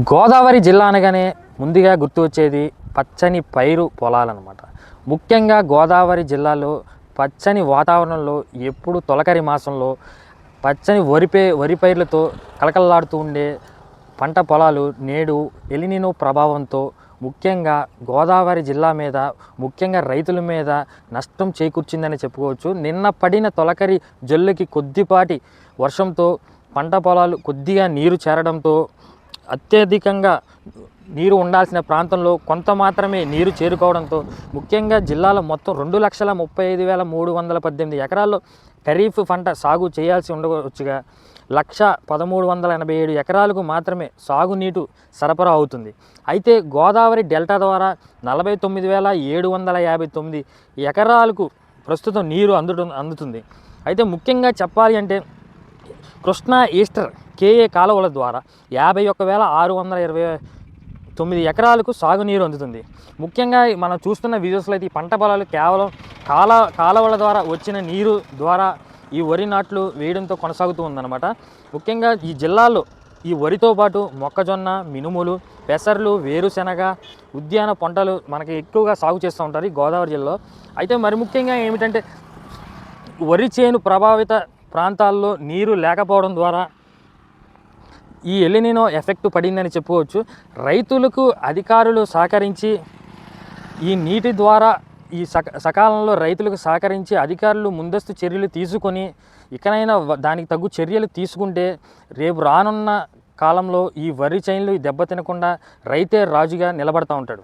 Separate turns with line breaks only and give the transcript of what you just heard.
గోదావరి జిల్లా అనగానే ముందుగా గుర్తు వచ్చేది పచ్చని పైరు పొలాలన్నమాట. ముఖ్యంగా గోదావరి జిల్లాలో పచ్చని వాతావరణంలో ఎప్పుడు తొలకరి మాసంలో పచ్చని వరి పైర్లతో కలకలలాడుతూ ఉండే పంట పొలాలు నేడు ఎలినినో ప్రభావంతో ముఖ్యంగా గోదావరి జిల్లా మీద, ముఖ్యంగా రైతుల మీద నష్టం చేకూర్చిందని చెప్పుకోవచ్చు. నిన్న పడిన తొలకరి జల్లుకి కొద్దిపాటి వర్షంతో పంట పొలాలు కొద్దిగా నీరు చేరడంతో అత్యధికంగా నీరు ఉండాల్సిన ప్రాంతంలో కొంత మాత్రమే నీరు చేరుకోవడంతో ముఖ్యంగా జిల్లాలో మొత్తం 2,35,318 ఎకరాల్లో ఖరీఫ్ పంట సాగు చేయాల్సి ఉండవచ్చుగా 1,1387 ఎకరాలకు మాత్రమే సాగునీరు సరఫరా అవుతుంది. అయితే గోదావరి డెల్టా ద్వారా 49,759 ఎకరాలకు ప్రస్తుతం నీరు అందుతుంది. అయితే ముఖ్యంగా చెప్పాలి అంటే కృష్ణా ఈస్టర్ కేఏ కాలువల ద్వారా 51,629 ఎకరాలకు సాగునీరు అందుతుంది. ముఖ్యంగా మనం చూస్తున్న వీడియోస్లో అయితే ఈ పంట పొలాలు కేవలం కాలువల ద్వారా వచ్చిన నీరు ద్వారా ఈ వరి నాట్లు వేయడంతో కొనసాగుతూ ఉందన్నమాట. ముఖ్యంగా ఈ జిల్లాలో ఈ వరితో పాటు మొక్కజొన్న, మినుములు, పెసర్లు, వేరుశెనగ, ఉద్యాన పంటలు మనకి ఎక్కువగా సాగు చేస్తూ ఉంటారు ఈ గోదావరి జిల్లాలో. అయితే మరి ముఖ్యంగా ఏమిటంటే వరి చేను ప్రభావిత ప్రాంతాల్లో నీరు లేకపోవడం ద్వారా ఈ ఎలినినో ఎఫెక్ట్ పడిందని చెప్పుకోవచ్చు. రైతులకు అధికారులు సహకరించి ఈ నీటి ద్వారా ఈ సకాలంలో రైతులకు సహకరించి అధికారులు ముందస్తు చర్యలు తీసుకొని ఇకనైనా దానికి తగ్గు చర్యలు తీసుకుంటే రేపు రానున్న కాలంలో ఈ వరి చైన్లు దెబ్బతినకుండా రైతే రాజుగా నిలబడతా ఉంటాడు.